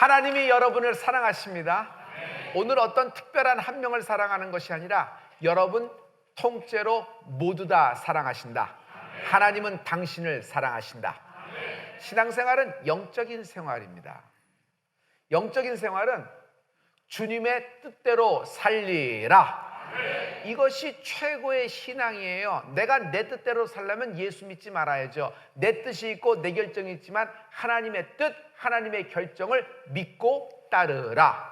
하나님이 여러분을 사랑하십니다. 오늘 어떤 특별한 한 명을 사랑하는 것이 아니라 여러분 통째로 모두 다 사랑하신다. 하나님은 당신을 사랑하신다. 신앙생활은 영적인 생활입니다. 영적인 생활은 주님의 뜻대로 살리라. 이것이 최고의 신앙이에요. 내가 내 뜻대로 살려면 예수 믿지 말아야죠. 내 뜻이 있고 내 결정이 있지만 하나님의 뜻, 하나님의 결정을 믿고 따르라.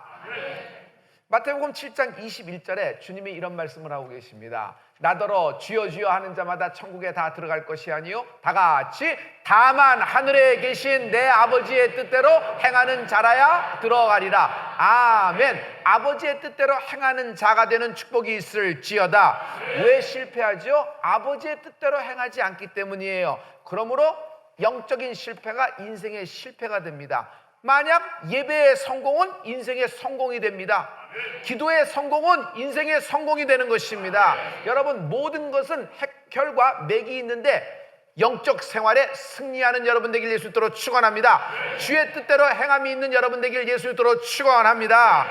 마태복음 7장 21절에 주님이 이런 말씀을 하고 계십니다. 나더러 주여 주여 하는 자마다 천국에 다 들어갈 것이 아니요 다 같이 다만 하늘에 계신 내 아버지의 뜻대로 행하는 자라야 들어가리라. 아멘. 아버지의 뜻대로 행하는 자가 되는 축복이 있을지어다. 왜 실패하죠? 아버지의 뜻대로 행하지 않기 때문이에요. 그러므로 영적인 실패가 인생의 실패가 됩니다. 만약 예배의 성공은 인생의 성공이 됩니다. 기도의 성공은 인생의 성공이 되는 것입니다. 여러분, 모든 것은 결과 맥이 있는데 영적 생활에 승리하는 여러분 되길 예수 이름으로 축원합니다. 주의 뜻대로 행함이 있는 여러분 되길 예수 이름으로 축원합니다.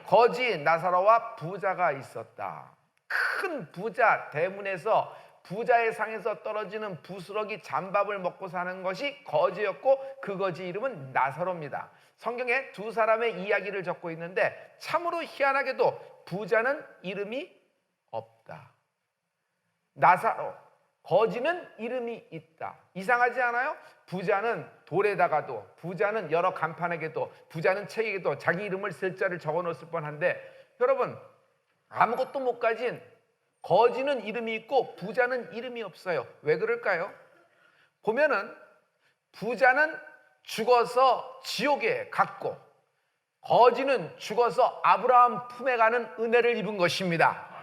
거지 나사로와 부자가 있었다. 큰 부자 대문에서 부자의 상에서 떨어지는 부스러기 잠밥을 먹고 사는 것이 거지였고 그 거지 이름은 나사로입니다. 성경에 두 사람의 이야기를 적고 있는데 참으로 희한하게도 부자는 이름이 없다. 나사로, 거지는 이름이 있다. 이상하지 않아요? 부자는 돌에다가도, 부자는 여러 간판에게도, 부자는 책에게도 자기 이름을 글자를 적어놓았을 뻔한데 여러분, 아무것도 못 가진 거지는 이름이 있고 부자는 이름이 없어요. 왜 그럴까요? 보면은 부자는 죽어서 지옥에 갔고 거지는 죽어서 아브라함 품에 가는 은혜를 입은 것입니다.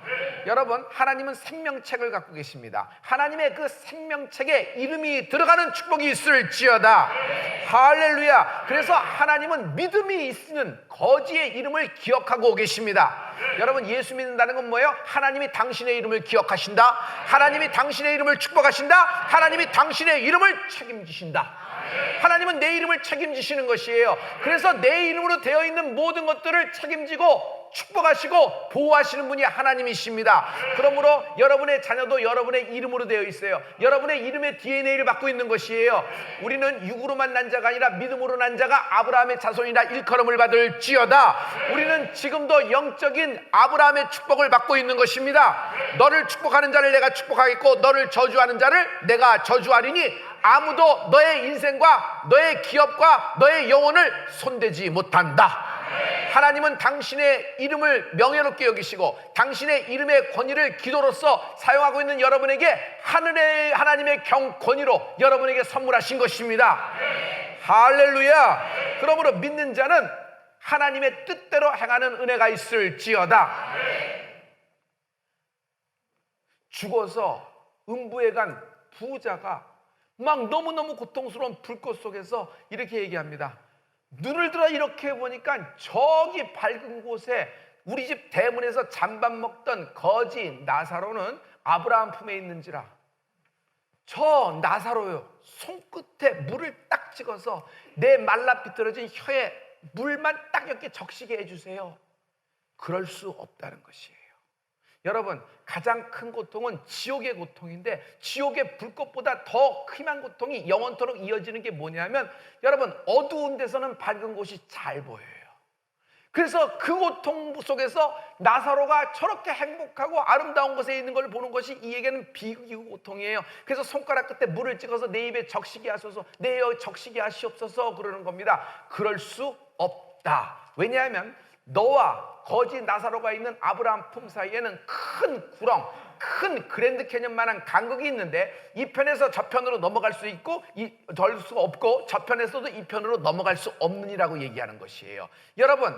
여러분, 하나님은 생명책을 갖고 계십니다. 하나님의 그 생명책에 이름이 들어가는 축복이 있을지어다. 할렐루야. 그래서 하나님은 믿음이 있는 거지의 이름을 기억하고 계십니다. 여러분, 예수 믿는다는 건 뭐예요? 하나님이 당신의 이름을 기억하신다. 하나님이 당신의 이름을 축복하신다. 하나님이 당신의 이름을 책임지신다. 하나님은 내 이름을 책임지시는 것이에요. 그래서 내 이름으로 되어 있는 모든 것들을 책임지고 축복하시고 보호하시는 분이 하나님이십니다. 그러므로 여러분의 자녀도 여러분의 이름으로 되어 있어요. 여러분의 이름의 DNA를 갖고 있는 것이에요. 우리는 육으로만 난 자가 아니라 믿음으로 난 자가 아브라함의 자손이라 일컬음을 받을지어다. 우리는 지금도 영적인 아브라함의 축복을 받고 있는 것입니다. 너를 축복하는 자를 내가 축복하겠고 너를 저주하는 자를 내가 저주하리니 아무도 너의 인생과 너의 기업과 너의 영혼을 손대지 못한다. 하나님은 당신의 이름을 명예롭게 여기시고 당신의 이름의 권위를 기도로서 사용하고 있는 여러분에게 하나님의 권위로 여러분에게 선물하신 것입니다. 할렐루야. 그러므로 믿는 자는 하나님의 뜻대로 행하는 은혜가 있을지어다. 죽어서 음부에 간 부자가 막 너무너무 고통스러운 불꽃 속에서 이렇게 얘기합니다. 눈을 들어 이렇게 보니까 저기 밝은 곳에 우리 집 대문에서 잠밥 먹던 거지 나사로는 아브라함 품에 있는지라. 저 나사로요, 손끝에 물을 딱 찍어서 내 말라 비틀어진 혀에 물만 딱 이렇게 적시게 해주세요. 그럴 수 없다는 것이에요. 여러분, 가장 큰 고통은 지옥의 고통인데 지옥의 불꽃보다 더 심한 고통이 영원토록 이어지는 게 뭐냐면 여러분, 어두운 데서는 밝은 곳이 잘 보여요. 그래서 그 고통 속에서 나사로가 저렇게 행복하고 아름다운 곳에 있는 걸 보는 것이 이에게는 비극이고 고통이에요. 그래서 손가락 끝에 물을 찍어서 내 입에 적시게 하소서, 내 혀에 적시게 하시옵소서 그러는 겁니다. 그럴 수 없다. 왜냐하면 너와 거지 나사로가 있는 아브라함 품 사이에는 큰 구렁, 큰 그랜드 캐년만한 간극이 있는데 이 편에서 저 편으로 넘어갈 수 있고 될 수가 없고 저 편에서도 이 편으로 넘어갈 수 없느니라고 얘기하는 것이에요. 여러분,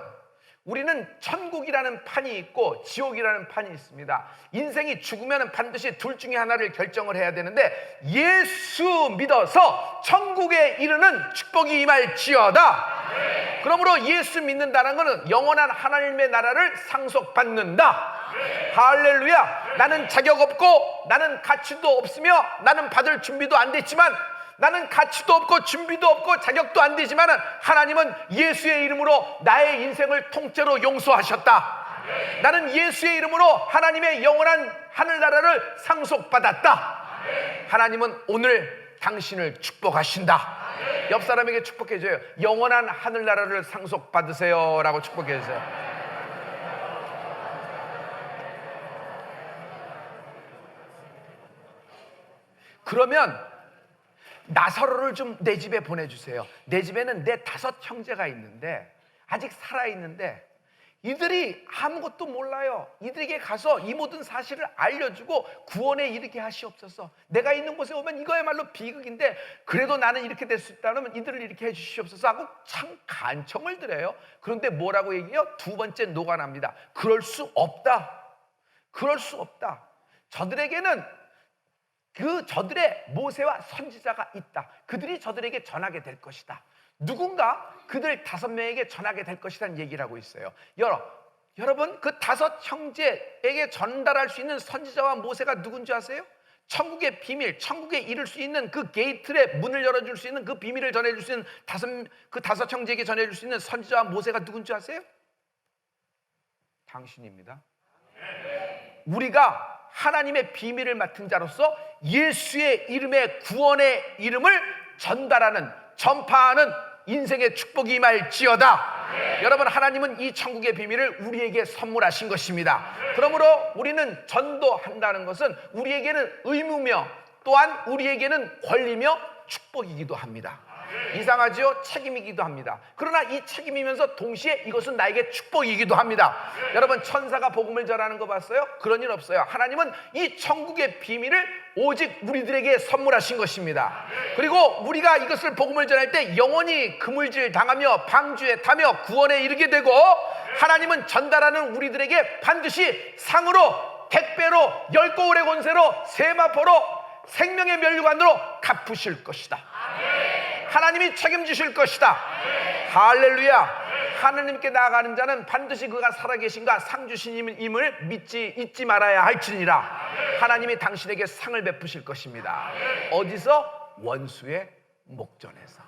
우리는 천국이라는 판이 있고 지옥이라는 판이 있습니다. 인생이 죽으면 반드시 둘 중에 하나를 결정을 해야 되는데 예수 믿어서 천국에 이르는 축복이 임할지어다. 그러므로 예수 믿는다는 것은 영원한 하나님의 나라를 상속받는다. 할렐루야. 나는 자격 없고 나는 가치도 없으며 나는 받을 준비도 안 됐지만 나는 가치도 없고 준비도 없고 자격도 안 되지만 하나님은 예수의 이름으로 나의 인생을 통째로 용서하셨다. 나는 예수의 이름으로 하나님의 영원한 하늘나라를 상속받았다. 하나님은 오늘 당신을 축복하신다. 옆 사람에게 축복해줘요. 영원한 하늘나라를 상속받으세요 라고 축복해주세요. 그러면 나사로를 좀 내 집에 보내주세요. 내 집에는 내 5 형제가 있는데 아직 살아있는데 이들이 아무것도 몰라요. 이들에게 가서 이 모든 사실을 알려주고 구원에 이르게 하시옵소서. 내가 있는 곳에 오면 이거야말로 비극인데 그래도 나는 이렇게 될 수 있다면 이들을 이렇게 해주시옵소서 하고 참 간청을 드려요. 그런데 뭐라고 얘기해요? 2번째 노관합니다. 그럴 수 없다. 그럴 수 없다. 저들에게는 저들의 모세와 선지자가 있다. 그들이 저들에게 전하게 될 것이다. 누군가 그들 5명에게 전하게 될 것이라는 얘기를 하고 있어요. 여러분 그 5 형제에게 전달할 수 있는 선지자와 모세가 누군지 아세요? 천국의 비밀, 천국에 이를 수 있는 그 게이트의 문을 열어줄 수 있는 그 비밀을 전해줄 수 있는 5 형제에게 전해줄 수 있는 선지자와 모세가 누군지 아세요? 당신입니다. 우리가 하나님의 비밀을 맡은 자로서 예수의 이름의 구원의 이름을 전달하는, 전파하는 인생의 축복이 임할지어다. 여러분, 하나님은 이 천국의 비밀을 우리에게 선물하신 것입니다. 그러므로 우리는 전도한다는 것은 우리에게는 의무며 또한 우리에게는 권리며 축복이기도 합니다. 이상하지요? 책임이기도 합니다. 그러나 이 책임이면서 동시에 이것은 나에게 축복이기도 합니다. 여러분, 천사가 복음을 전하는 거 봤어요? 그런 일 없어요. 하나님은 이 천국의 비밀을 오직 우리들에게 선물하신 것입니다. 그리고 우리가 이것을 복음을 전할 때 영원히 그물질 당하며 방주에 타며 구원에 이르게 되고, 하나님은 전달하는 우리들에게 반드시 상으로, 택배로, 10고울의 권세로, 세마포로, 생명의 면류관으로 갚으실 것이다. 하나님이 책임지실 것이다. 할렐루야. 하나님께 나아가는 자는 반드시 그가 살아계신가 상주신임을 잊지 말아야 할지니라. 하나님이 당신에게 상을 베푸실 것입니다. 어디서? 원수의 목전에서.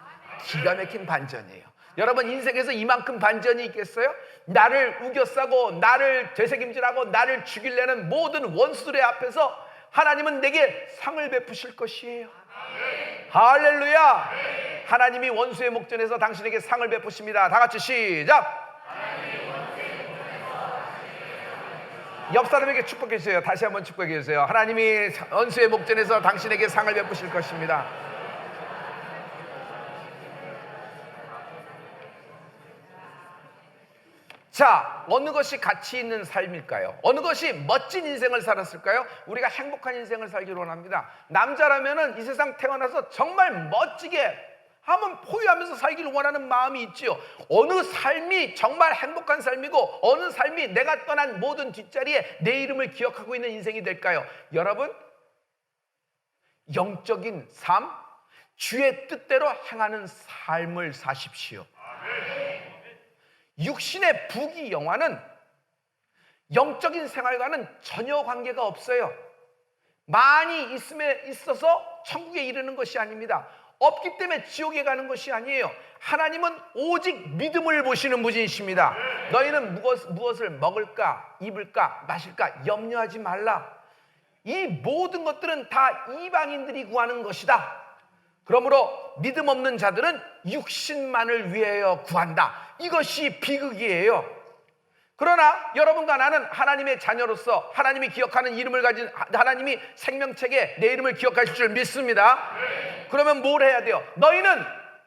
기가 막힌 반전이에요. 여러분, 인생에서 이만큼 반전이 있겠어요? 나를 우겨싸고 나를 되새김질하고 나를 죽이려는 모든 원수들의 앞에서 하나님은 내게 상을 베푸실 것이에요. 할렐루야. 하나님이 원수의 목전에서 당신에게 상을 베푸십니다. 다 같이 시작. 옆 사람에게 축복해 주세요. 다시 한번 축복해 주세요. 하나님이 원수의 목전에서 당신에게 상을 베푸실 것입니다. 자, 어느 것이 가치 있는 삶일까요? 어느 것이 멋진 인생을 살았을까요? 우리가 행복한 인생을 살기를 원합니다. 남자라면은 이 세상 태어나서 정말 멋지게 한번 포유하면서 살기를 원하는 마음이 있지요. 어느 삶이 정말 행복한 삶이고 어느 삶이 내가 떠난 모든 뒷자리에 내 이름을 기억하고 있는 인생이 될까요? 여러분, 영적인 삶, 주의 뜻대로 행하는 삶을 사십시오. 육신의 부귀영화는 영적인 생활과는 전혀 관계가 없어요. 많이 있어서 천국에 이르는 것이 아닙니다. 없기 때문에 지옥에 가는 것이 아니에요. 하나님은 오직 믿음을 보시는 분이십니다. 너희는 무엇을 먹을까, 입을까, 마실까 염려하지 말라. 이 모든 것들은 다 이방인들이 구하는 것이다. 그러므로 믿음 없는 자들은 육신만을 위하여 구한다. 이것이 비극이에요. 그러나 여러분과 나는 하나님의 자녀로서 하나님이 기억하는 이름을 가진, 하나님이 생명책에 내 이름을 기억하실 줄 믿습니다. 그러면 뭘 해야 돼요? 너희는,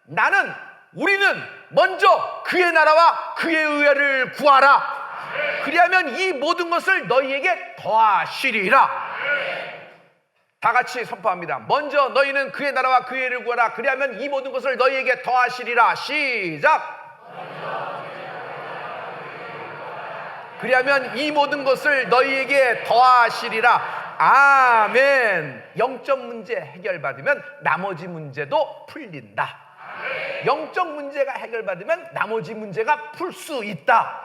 나는, 우리는 먼저 그의 나라와 그의 의를 구하라. 그리하면 이 모든 것을 너희에게 더하시리라. 다 같이 선포합니다. 먼저 너희는 그의 나라와 그의 의를 구하라. 그리하면 이 모든 것을 너희에게 더하시리라. 시작. 그리하면 이 모든 것을 너희에게 더하시리라. 아멘. 영적 문제 해결받으면 나머지 문제도 풀린다. 영적 문제가 해결받으면 나머지 문제가 풀 수 있다.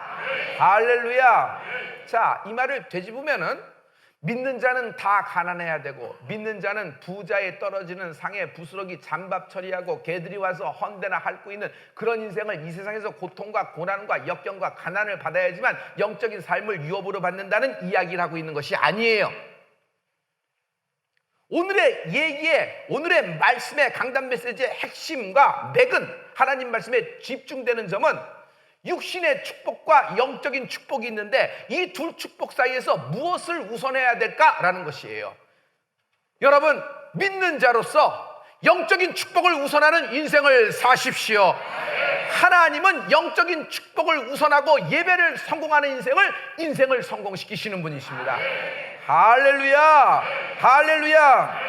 할렐루야. 자, 이 말을 되짚으면은 믿는 자는 다 가난해야 되고, 믿는 자는 부자에 떨어지는 상에 부스러기 잔밥 처리하고 개들이 와서 헌데나 핥고 있는 그런 인생을, 이 세상에서 고통과 고난과 역경과 가난을 받아야지만 영적인 삶을 유업으로 받는다는 이야기를 하고 있는 것이 아니에요. 오늘의 얘기에, 오늘의 말씀의 강단 메시지의 핵심과 맥은, 하나님 말씀에 집중되는 점은 육신의 축복과 영적인 축복이 있는데 이 둘 축복 사이에서 무엇을 우선해야 될까라는 것이에요. 여러분, 믿는 자로서 영적인 축복을 우선하는 인생을 사십시오. 하나님은 영적인 축복을 우선하고 예배를 성공하는 인생을 성공시키시는 분이십니다. 할렐루야, 할렐루야.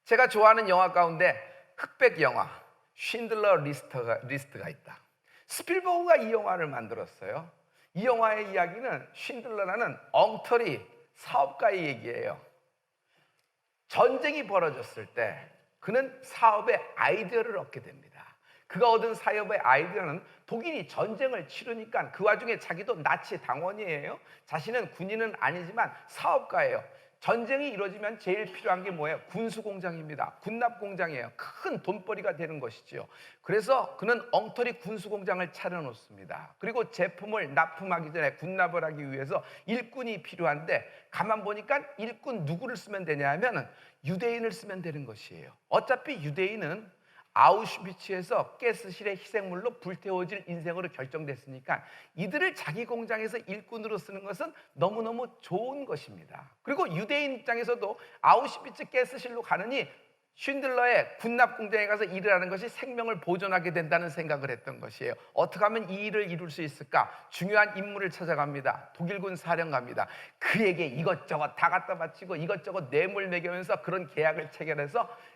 제가 좋아하는 영화 가운데 흑백 영화 쉰들러 리스트가 있다. 스필버그가 이 영화를 만들었어요. 이 영화의 이야기는 쉰들러라는 엉터리 사업가의 얘기예요. 전쟁이 벌어졌을 때 그는 사업의 아이디어를 얻게 됩니다. 그가 얻은 사업의 아이디어는 독일이 전쟁을 치르니까 그 와중에 자기도 나치 당원이에요. 자신은 군인은 아니지만 사업가예요. 전쟁이 이루어지면 제일 필요한 게 뭐예요? 군수공장입니다. 군납공장이에요. 큰 돈벌이가 되는 것이지요. 그래서 그는 엉터리 군수공장을 차려놓습니다. 그리고 제품을 납품하기 전에 군납을 하기 위해서 일꾼이 필요한데, 가만 보니까 일꾼 누구를 쓰면 되냐 하면 유대인을 쓰면 되는 것이에요. 어차피 유대인은 아우슈비츠에서 가스실의 희생물로 불태워질 인생으로 결정됐으니까 이들을 자기 공장에서 일꾼으로 쓰는 것은 너무너무 좋은 것입니다. 그리고 유대인 입장에서도 아우슈비츠 가스실로 가느니 쉰들러의 군납 공장에 가서 일을 하는 것이 생명을 보존하게 된다는 생각을 했던 것이에요. 어떻게 하면 이 일을 이룰 수 있을까? 중요한 인물을 찾아갑니다. 독일군 사령관입니다. 그에게 이것저것 다 갖다 바치고 이것저것 뇌물 매기면서 그런 계약을 체결해서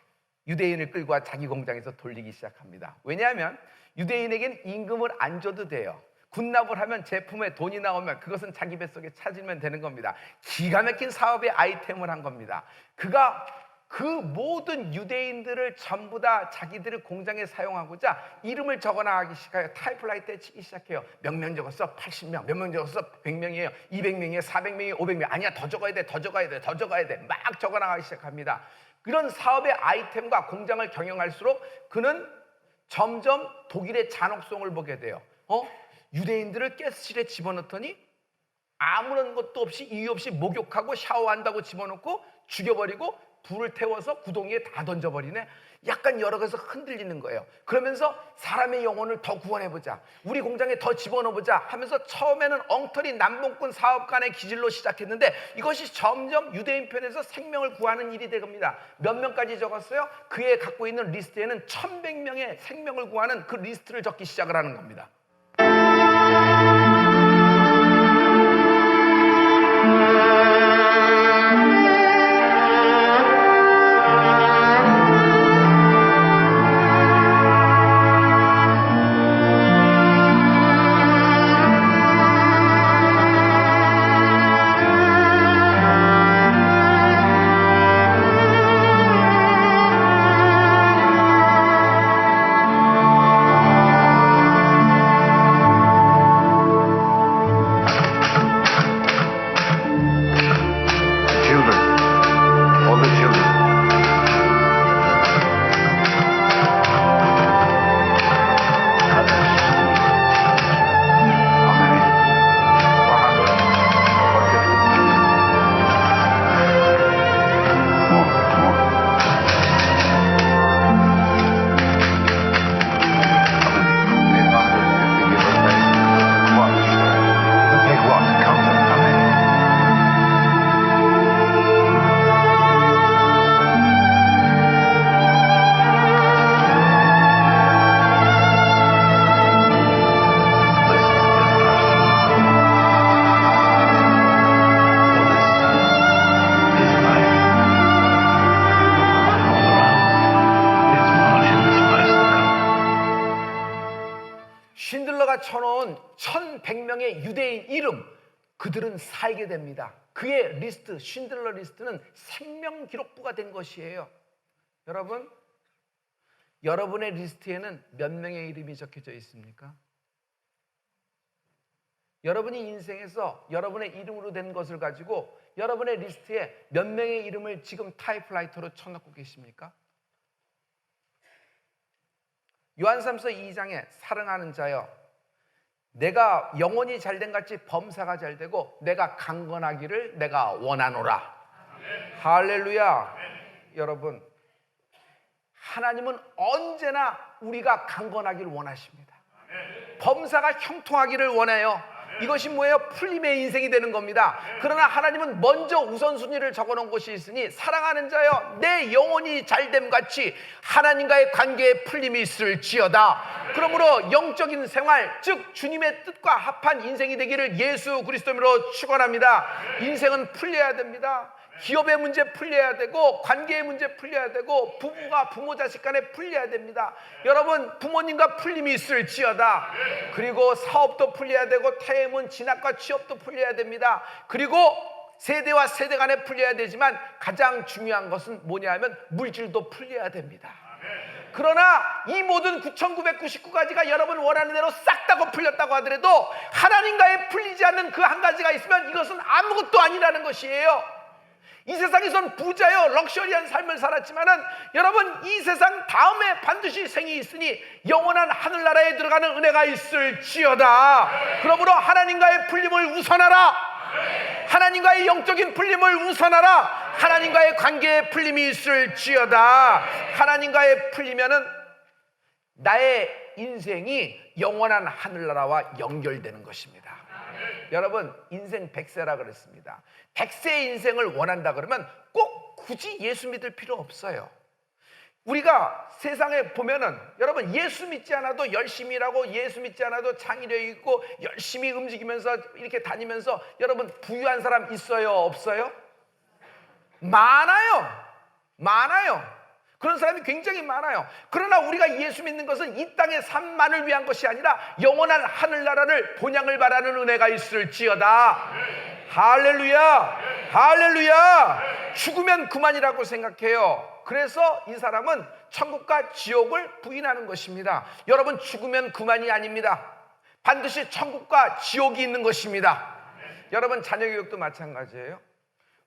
유대인을 끌고 와 자기 공장에서 돌리기 시작합니다. 왜냐하면 유대인에게는 임금을 안 줘도 돼요. 군납을 하면 제품에 돈이 나오면 그것은 자기 뱃속에 차지면 되는 겁니다. 기가 막힌 사업의 아이템을 한 겁니다. 그가 그 모든 유대인들을 전부 다 자기들의 공장에 사용하고자 이름을 적어나가기 시작해요. 타이프라이터에 치기 시작해요. 몇 명 적었어? 80명. 몇 명 적었어? 100명이에요. 200명이에요. 400명이에요. 500명. 아니야, 더 적어야 돼. 더 적어야 돼. 더 적어야 돼. 막 적어나가기 시작합니다. 그런 사업의 아이템과 공장을 경영할수록 그는 점점 독일의 잔혹성을 보게 돼요. 유대인들을 가스실에 집어넣더니 아무런 것도 없이 이유 없이 목욕하고 샤워한다고 집어넣고 죽여버리고 불을 태워서 구덩이에 다 던져버리네. 약간 여러 가지서 흔들리는 거예요. 그러면서 사람의 영혼을 더 구원해보자, 우리 공장에 더 집어넣어보자 하면서 처음에는 엉터리 남봉꾼 사업간의 기질로 시작했는데 이것이 점점 유대인 편에서 생명을 구하는 일이 되겁니다. 몇 명까지 적었어요? 그의 갖고 있는 리스트에는 1100명의 생명을 구하는 그 리스트를 적기 시작을 하는 겁니다. 쉰들러가 쳐놓은 1100명의 유대인 이름, 그들은 살게 됩니다. 그의 리스트, 쉰들러 리스트는 생명 기록부가 된 것이에요. 여러분, 여러분의 리스트에는 몇 명의 이름이 적혀져 있습니까? 여러분이 인생에서 여러분의 이름으로 된 것을 가지고 여러분의 리스트에 몇 명의 이름을 지금 타이프라이터로 쳐넣고 계십니까? 요한삼서 2장에 사랑하는 자여, 내가 영혼이 잘된 같이 범사가 잘되고 내가 강건하기를 내가 원하노라. 할렐루야. 여러분, 하나님은 언제나 우리가 강건하기를 원하십니다. 범사가 형통하기를 원해요. 이것이 뭐예요? 풀림의 인생이 되는 겁니다. 그러나 하나님은 먼저 우선순위를 적어놓은 것이 있으니, 사랑하는 자여, 내 영혼이 잘됨 같이 하나님과의 관계에 풀림이 있을지어다. 그러므로 영적인 생활, 즉 주님의 뜻과 합한 인생이 되기를 예수 그리스도로 축원합니다. 인생은 풀려야 됩니다. 기업의 문제 풀려야 되고, 관계의 문제 풀려야 되고, 부부가 부모 자식 간에 풀려야 됩니다. 여러분, 부모님과 풀림이 있을지어다. 그리고 사업도 풀려야 되고, 태임은 진학과 취업도 풀려야 됩니다. 그리고 세대와 세대 간에 풀려야 되지만 가장 중요한 것은 뭐냐 하면 물질도 풀려야 됩니다. 그러나 이 모든 9,999가지가 여러분 원하는 대로 싹 다 풀렸다고 하더라도 하나님과의 풀리지 않는 그 한 가지가 있으면 이것은 아무것도 아니라는 것이에요. 이 세상에선 부자요, 럭셔리한 삶을 살았지만은 여러분, 이 세상 다음에 반드시 생이 있으니 영원한 하늘나라에 들어가는 은혜가 있을지어다. 그러므로 하나님과의 풀림을 우선하라. 하나님과의 영적인 풀림을 우선하라. 하나님과의 관계에 풀림이 있을지어다. 하나님과의 풀리면은 나의 인생이 영원한 하늘나라와 연결되는 것입니다. 여러분, 인생 100세라 그랬습니다. 100세의 인생을 원한다 그러면 꼭 굳이 예수 믿을 필요 없어요. 우리가 세상에 보면은 여러분, 예수 믿지 않아도 열심히 일하고 예수 믿지 않아도 창의력 있고 열심히 움직이면서 이렇게 다니면서 여러분 부유한 사람 있어요? 없어요? 많아요. 그런 사람이 굉장히 많아요. 그러나 우리가 예수 믿는 것은 이 땅의 삶만을 위한 것이 아니라 영원한 하늘나라를 본향을 바라는 은혜가 있을지어다. 할렐루야. 할렐루야. 죽으면 그만이라고 생각해요. 그래서 이 사람은 천국과 지옥을 부인하는 것입니다. 여러분, 죽으면 그만이 아닙니다. 반드시 천국과 지옥이 있는 것입니다. 여러분, 자녀 교육도 마찬가지예요.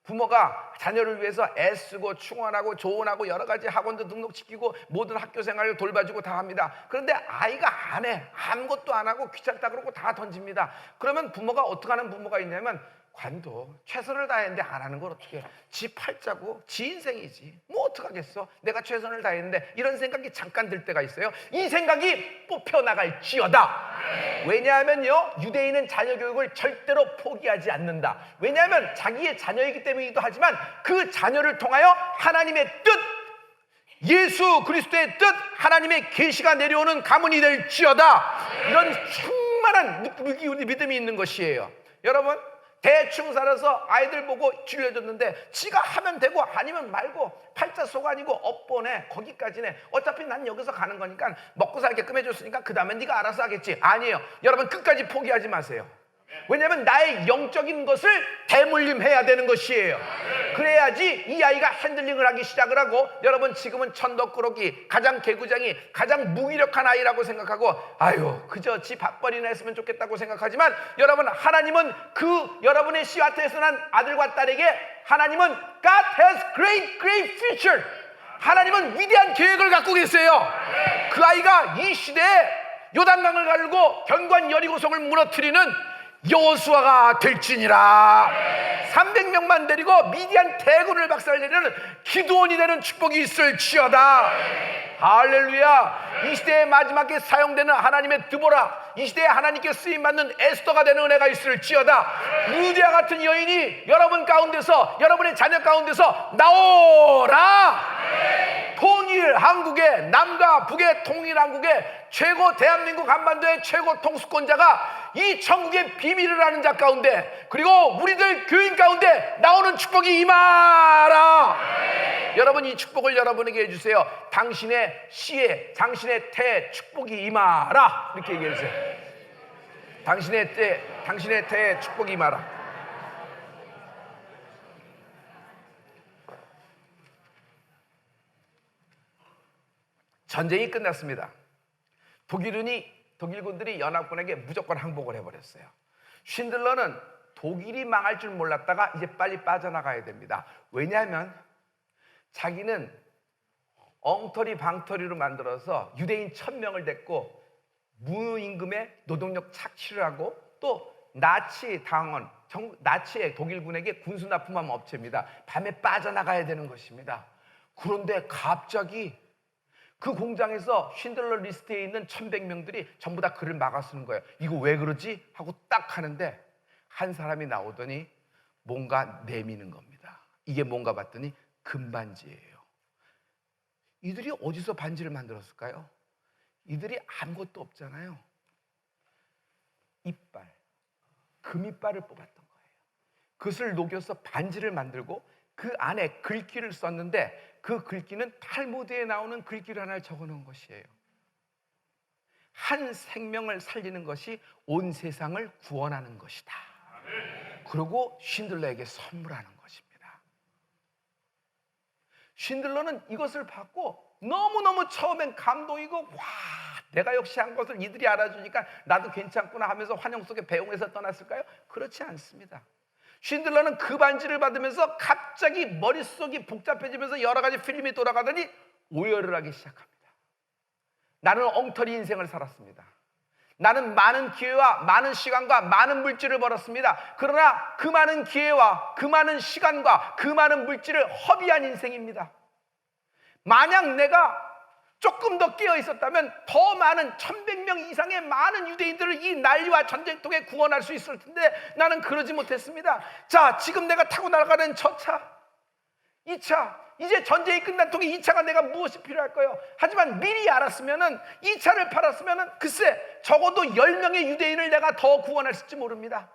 부모가 자녀를 위해서 애쓰고 충원하고 조언하고 여러 가지 학원도 등록시키고 모든 학교 생활을 돌봐주고 다 합니다. 그런데 아이가 안 해. 아무것도 안 하고 귀찮다 그러고 다 던집니다. 그러면 부모가 어떻게 하는 부모가 있냐면, 관도 최선을 다했는데 안 하는 걸 어떻게 해? 지 팔자고 지 인생이지 뭐 어떡하겠어. 내가 최선을 다했는데, 이런 생각이 잠깐 들 때가 있어요. 이 생각이 뽑혀나갈지어다. 왜냐하면요, 유대인은 자녀 교육을 절대로 포기하지 않는다. 왜냐하면 자기의 자녀이기 때문이기도 하지만 그 자녀를 통하여 하나님의 뜻, 예수 그리스도의 뜻, 하나님의 계시가 내려오는 가문이 될지어다. 이런 충만한 믿음이 있는 것이에요. 여러분, 대충 살아서 아이들 보고 줄여줬는데 지가 하면 되고 아니면 말고, 팔자 속 아니고 업보네, 거기까지네, 어차피 난 여기서 가는 거니까 먹고 살게끔 해줬으니까 그 다음에 네가 알아서 하겠지. 아니에요. 여러분, 끝까지 포기하지 마세요. 왜냐하면 나의 영적인 것을 대물림해야 되는 것이에요. 그래야지 이 아이가 핸들링을 하기 시작을 하고, 여러분 지금은 천덕꾸러기, 가장 개구장이, 가장 무기력한 아이라고 생각하고 아유 그저 지 밥벌이나 했으면 좋겠다고 생각하지만, 여러분 하나님은 그 여러분의 씨앗에서 난 아들과 딸에게 하나님은 God has great future, 하나님은 위대한 계획을 갖고 계세요. 그 아이가 이 시대에 요단강을 가르고 견고한 여리고성을 무너뜨리는 여호수아가 될지니라. 300명만 데리고 미디안 대군을 박살내는 기드온이 되는 축복이 있을지어다. 할렐루야. 이 시대의 마지막에 사용되는 하나님의 드보라, 이 시대에 하나님께 쓰임받는 에스더가 되는 은혜가 있을지어다. 루디아 같은 여인이 여러분 가운데서, 여러분의 자녀 가운데서 나오라. 통일 한국의, 남과 북의 통일 한국의 최고, 대한민국 한반도의 최고 통수권자가 이 천국의 비밀을 아는 자 가운데, 그리고 우리들 교인 가운데 나오는 축복이 임하라. 여러분, 이 축복을 여러분에게 해주세요. 당신의 시에, 당신의 태에 축복이 임하라. 이렇게 얘기해 주세요. 당신의 때, 당신의 태에 축복이 임하라. 전쟁이 끝났습니다. 독일군들이 연합군에게 무조건 항복을 해버렸어요. 쉰들러는 독일이 망할 줄 몰랐다가 이제 빨리 빠져나가야 됩니다. 왜냐하면 자기는 엉터리 방터리로 만들어서 유대인 1000명을 데리고 무임금의 노동력 착취를 하고 또 나치의 독일군에게 군수 납품한 업체입니다. 밤에 빠져나가야 되는 것입니다. 그런데 갑자기 그 공장에서 쉰들러 리스트에 있는 1100명들이 전부 다 그를 막아서는 거예요. 이거 왜 그러지? 하고 딱 하는데 한 사람이 나오더니 뭔가 내미는 겁니다. 이게 뭔가 봤더니 금반지예요. 이들이 어디서 반지를 만들었을까요? 이들이 아무것도 없잖아요. 이빨, 금이빨을 뽑았던 거예요. 그것을 녹여서 반지를 만들고 그 안에 글귀를 썼는데 그 글귀는 탈무드에 나오는 글귀를 하나 적어놓은 것이에요. 한 생명을 살리는 것이 온 세상을 구원하는 것이다. 그리고 쉰들러에게 선물하는 것입니다. 쉰들러는 이것을 받고 너무너무 처음엔 감동이고 와, 내가 역시 한 것을 이들이 알아주니까 나도 괜찮구나 하면서 환영 속에 배웅해서 떠났을까요? 그렇지 않습니다. 쉰들러는 그 반지를 받으면서 갑자기 머릿속이 복잡해지면서 여러 가지 필름이 돌아가더니 오열을 하기 시작합니다. 나는 엉터리 인생을 살았습니다. 나는 많은 기회와 많은 시간과 많은 물질을 벌었습니다. 그러나 그 많은 기회와 그 많은 시간과 그 많은 물질을 허비한 인생입니다. 만약 내가 조금 더 깨어 있었다면 더 많은 1100명 이상의 많은 유대인들을 이 난리와 전쟁통에 구원할 수 있을 텐데 나는 그러지 못했습니다. 자, 지금 내가 타고 날아가는 저 차, 이 차, 이제 전쟁이 끝난 통에 이 차가 내가 무엇이 필요할까요? 하지만 미리 알았으면은 이 차를 팔았으면은 글쎄 적어도 10명의 유대인을 내가 더 구원했을지 모릅니다.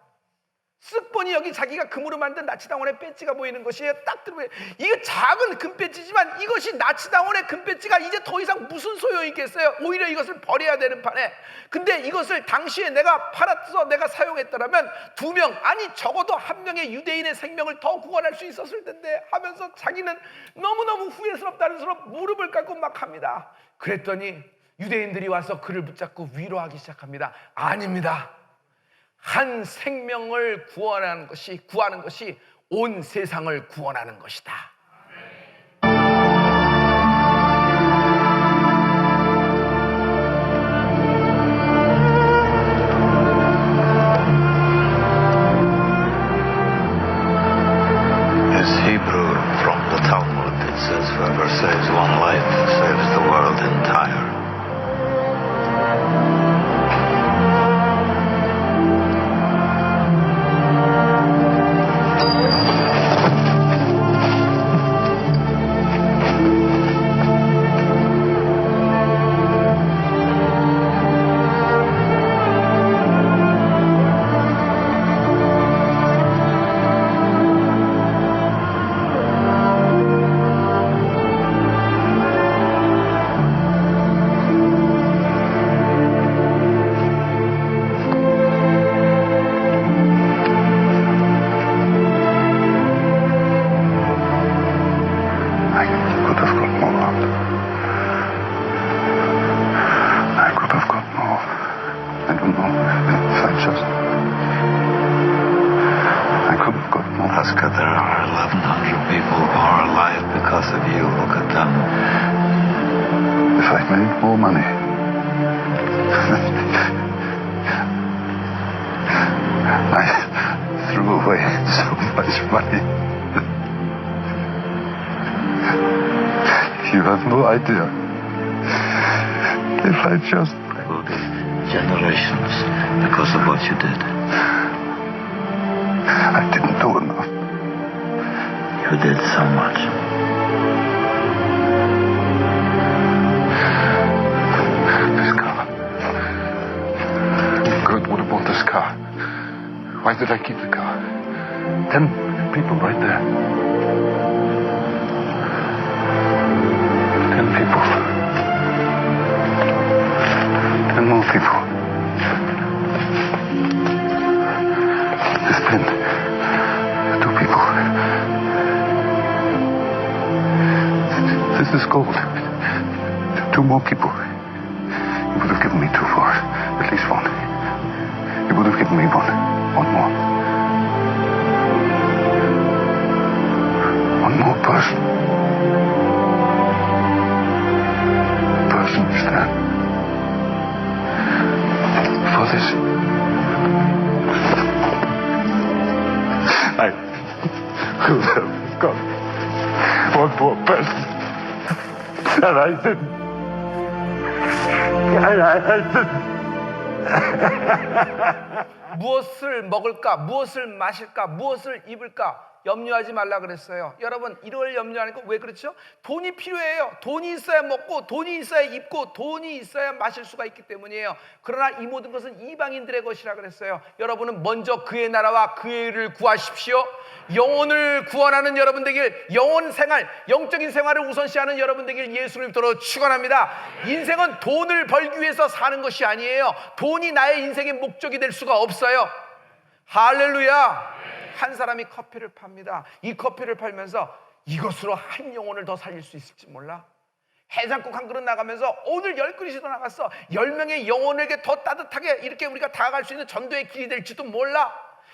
쓱 보니 여기 자기가 금으로 만든 나치당원의 배지가 보이는 것이에요. 딱 들어보세요. 이거 작은 금 배지지만 이것이 나치당원의 금 배지가 이제 더 이상 무슨 소용이 있겠어요? 오히려 이것을 버려야 되는 판에. 근데 이것을 당시에 내가 팔아서 내가 사용했더라면 2명, 아니 적어도 1명의 유대인의 생명을 더 구원할 수 있었을 텐데 하면서 자기는 너무너무 후회스럽다는 소로 무릎을 꿇고 막 합니다. 그랬더니 유대인들이 와서 그를 붙잡고 위로하기 시작합니다. 아닙니다. 한 생명을 구하는 것이 온 세상을 구원하는 것이다. As Hebrew from the Talmud, it says, whoever saves one life saves the world entire. Alaska, there are 1,100 people who are alive because of you. Look at them. If I'd made more money. I threw away so much money. You have no idea. If I just... There will be generations because of what you did. I didn't do enough. You did so much. This car. Kurt would have bought this car. Why did I keep the car? 10 people right there. 10 people. 10 more people. This pen. 2 people. This is gold. 2 more people. You would have given me 2 for it. At least 1. You would have given me 1. 1 person is that? For this, I could have got one poor person, and I didn't. I didn't. 무엇을 먹을까, 무엇을 마실까, 무엇을 입을까 염려하지 말라 그랬어요. 여러분, 이걸 염려하니까 왜 그렇죠? 돈이 필요해요. 돈이 있어야 먹고, 돈이 있어야 입고, 돈이 있어야 마실 수가 있기 때문이에요. 그러나 이 모든 것은 이방인들의 것이라 그랬어요. 여러분은 먼저 그의 나라와 그의 일을 구하십시오. 영혼을 구원하는 여러분 되길, 영혼 생활, 영적인 생활을 우선시하는 여러분 되길 예수를 믿도록 축원합니다. 인생은 돈을 벌기 위해서 사는 것이 아니에요. 돈이 나의 인생의 목적이 될 수가 없어요. 할렐루야. 한 사람이 커피를 팝니다. 이 커피를 팔면서 이것으로 한 영혼을 더 살릴 수 있을지 몰라. 해장국 한 그릇 나가면서 오늘 10그릇이 더 나갔어. 10명의 영혼에게 더 따뜻하게 이렇게 우리가 다가갈 수 있는 전도의 길이 될지도 몰라.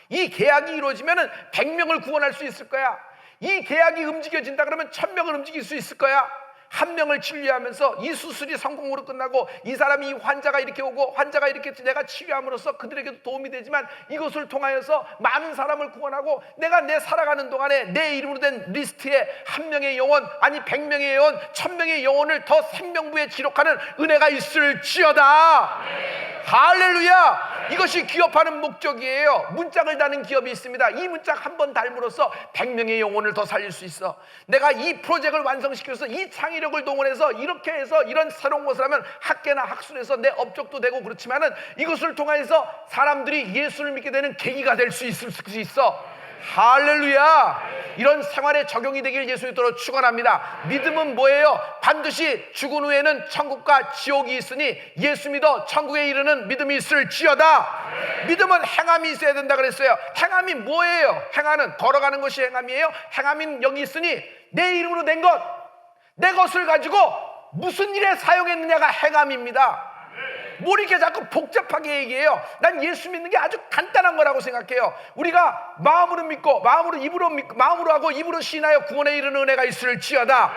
이 계약이 이루어지면 100명을 구원할 수 있을 거야. 이 계약이 움직여진다 그러면 1000명을 움직일 수 있을 거야. 한 명을 치료하면서 이 수술이 성공으로 끝나고 이 사람이 이 환자가 이렇게 오고 환자가 이렇게 내가 치료함으로써 그들에게도 도움이 되지만 이것을 통하여서 많은 사람을 구원하고 내가 내 살아가는 동안에 내 이름으로 된 리스트에 한 명의 영혼, 아니 100명의 영혼, 1000명의 영혼을 더 생명부에 기록하는 은혜가 있을지어다. 할렐루야. 이것이 기업하는 목적이에요. 문짝을 다는 기업이 있습니다. 이 문짝 한 번 달므로써 100명의 영혼을 더 살릴 수 있어. 내가 이 프로젝트를 완성시켜서 이 창의력을 동원해서 이렇게 해서 이런 새로운 것을 하면 학계나 학술에서 내 업적도 되고 그렇지만은 이것을 통해서 사람들이 예수를 믿게 되는 계기가 될 수 있을 수 있어. 할렐루야. 이런 생활에 적용이 되길 예수 믿도록 축원합니다. 믿음은 뭐예요? 반드시 죽은 후에는 천국과 지옥이 있으니 예수 믿어 천국에 이르는 믿음이 있을지어다. 믿음은 행함이 있어야 된다 그랬어요. 행함이 뭐예요? 행하는, 걸어가는 것이 행함이에요. 행함이 여기 있으니 내 이름으로 된 것, 내 것을 가지고 무슨 일에 사용했느냐가 행함입니다. 뭘 이렇게 자꾸 복잡하게 얘기해요? 난 예수 믿는 게 아주 간단한 거라고 생각해요. 우리가 마음으로 믿고 마음으로 입으로 믿고 마음으로 하고 입으로 시인하여 구원에 이르는 은혜가 있을지어다.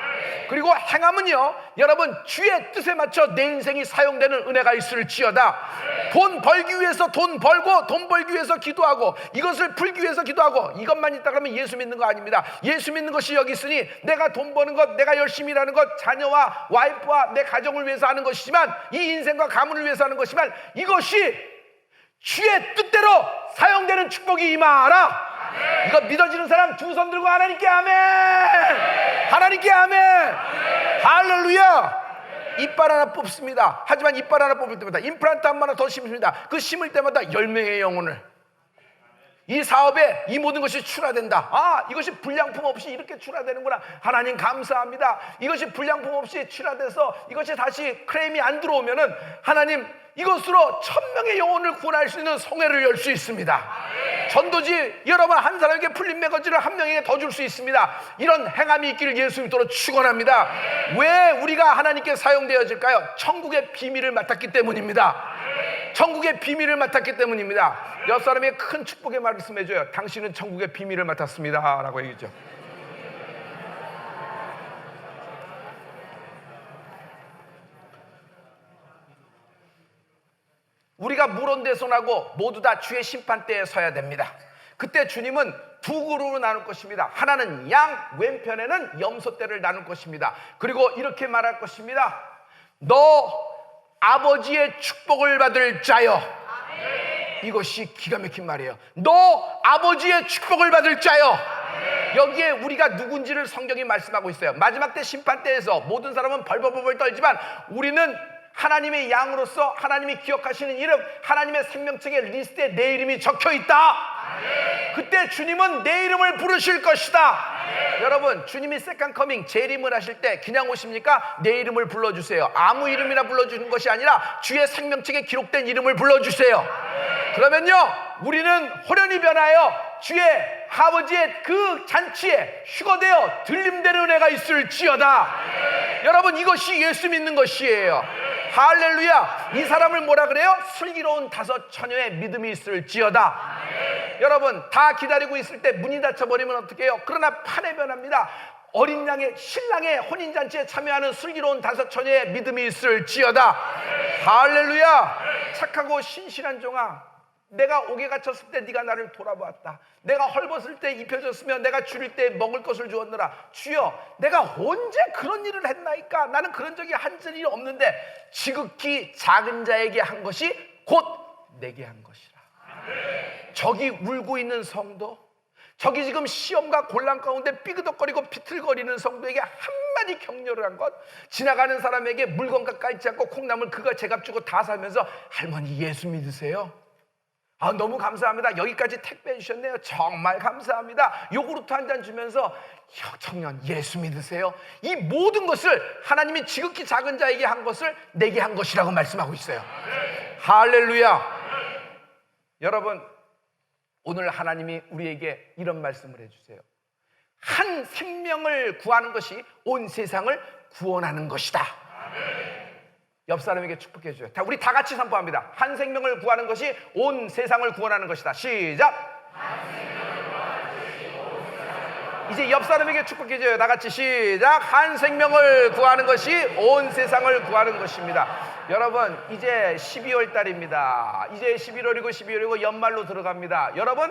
그리고 행함은요, 여러분 주의 뜻에 맞춰 내 인생이 사용되는 은혜가 있을지어다. 돈 벌기 위해서 돈 벌고 돈 벌기 위해서 기도하고 이것을 풀기 위해서 기도하고 이것만 있다 그러면 예수 믿는 거 아닙니다. 예수 믿는 것이 여기 있으니 내가 돈 버는 것, 내가 열심히 일하는 것, 자녀와 와이프와 내 가정을 위해서 하는 것이지만 이 인생과 가문을 위해서 하는 것이지만 이것이 주의 뜻대로 사용되는 축복이 임하라. 이거 믿어지는 사람 두 손 들고 하나님께 아멘. 하나님께 아멘. 할렐루야. 이빨 하나 뽑습니다. 하지만 이빨 하나 뽑을 때마다 임플란트 한 번 하나 더 심습니다. 그 심을 때마다 10명의 영혼을, 이 사업에 이 모든 것이 출하된다. 아, 이것이 불량품 없이 이렇게 출하되는구나. 하나님 감사합니다. 이것이 불량품 없이 출하돼서 이것이 다시 크레임이 안 들어오면은 하나님 이것으로 1000명의 영혼을 구원할 수 있는 성회를 열 수 있습니다. 전도지 여러분 한 사람에게 풀린 매거지를 한 명에게 더 줄 수 있습니다. 이런 행함이 있기를 예수 믿도록 축원합니다. 왜 우리가 하나님께 사용되어질까요? 천국의 비밀을 맡았기 때문입니다. 천국의 비밀을 맡았기 때문입니다. 옆 사람에게 큰 축복의 말씀해줘요. 당신은 천국의 비밀을 맡았습니다 라고 얘기죠. 우리가 물온대손하고 모두 다 주의 심판대에 서야 됩니다. 그때 주님은 두 그룹으로 나눌 것입니다. 하나는 양 왼편에는 염소떼를 나눌 것입니다. 그리고 이렇게 말할 것입니다. 너 아버지의 축복을 받을 자여. 이것이 기가 막힌 말이에요. 너 아버지의 축복을 받을 자여. 여기에 우리가 누군지를 성경이 말씀하고 있어요. 마지막 때 심판대에서 모든 사람은 벌벌벌 떨지만 우리는 하나님의 양으로서 하나님이 기억하시는 이름, 하나님의 생명책의 리스트에 내 이름이 적혀있다. 그때 주님은 내 이름을 부르실 것이다. 여러분, 주님이 세컨 커밍 재림을 하실 때 그냥 오십니까? 내 이름을 불러주세요. 아무 이름이나 불러주는 것이 아니라 주의 생명책에 기록된 이름을 불러주세요. 그러면요, 우리는 호련히 변하여 주의 아버지의 그 잔치에 휴거되어 들림되는 은혜가 있을지어다. 여러분, 이것이 예수 믿는 것이에요. 할렐루야. 이 사람을 뭐라 그래요? 슬기로운 5처녀의 믿음이 있을지어다. 여러분, 다 기다리고 있을 때 문이 닫혀버리면 어떻게 해요? 그러나 판에 변합니다. 어린 양의 신랑의 혼인잔치에 참여하는 슬기로운 5 처녀의 믿음이 있을지어다. 할렐루야. 착하고 신실한 종아, 내가 옥에 갇혔을 때 네가 나를 돌아보았다. 내가 헐벗을 때 입혀줬으며 내가 줄일 때 먹을 것을 주었느라. 주여, 내가 언제 그런 일을 했나이까? 나는 그런 적이 한 적이 없는데 지극히 작은 자에게 한 것이 곧 내게 한 것이라. 저기 울고 있는 성도, 저기 지금 시험과 곤란 가운데 삐그덕거리고 비틀거리는 성도에게 한마디 격려를 한 것, 지나가는 사람에게 물건과 깔지 않고 콩나물 그거 제값 주고 다 살면서 할머니 예수 믿으세요? 아, 너무 감사합니다. 여기까지 택배 주셨네요. 정말 감사합니다. 요구르트 한 잔 주면서 청년 예수 믿으세요? 이 모든 것을 하나님이 지극히 작은 자에게 한 것을 내게 한 것이라고 말씀하고 있어요. 할렐루야. 여러분, 오늘 하나님이 우리에게 이런 말씀을 해주세요. 한 생명을 구하는 것이 온 세상을 구원하는 것이다. 옆 사람에게 축복해 주세요. 우리 다 같이 선포합니다. 한 생명을 구하는 것이 온 세상을 구원하는 것이다. 시작. 이제 옆 사람에게 축복해 줘요. 다 같이 시작. 한 생명을 구하는 것이 온 세상을 구하는 것입니다. 여러분, 이제 12월 달입니다. 이제 11월이고 12월이고 연말로 들어갑니다. 여러분,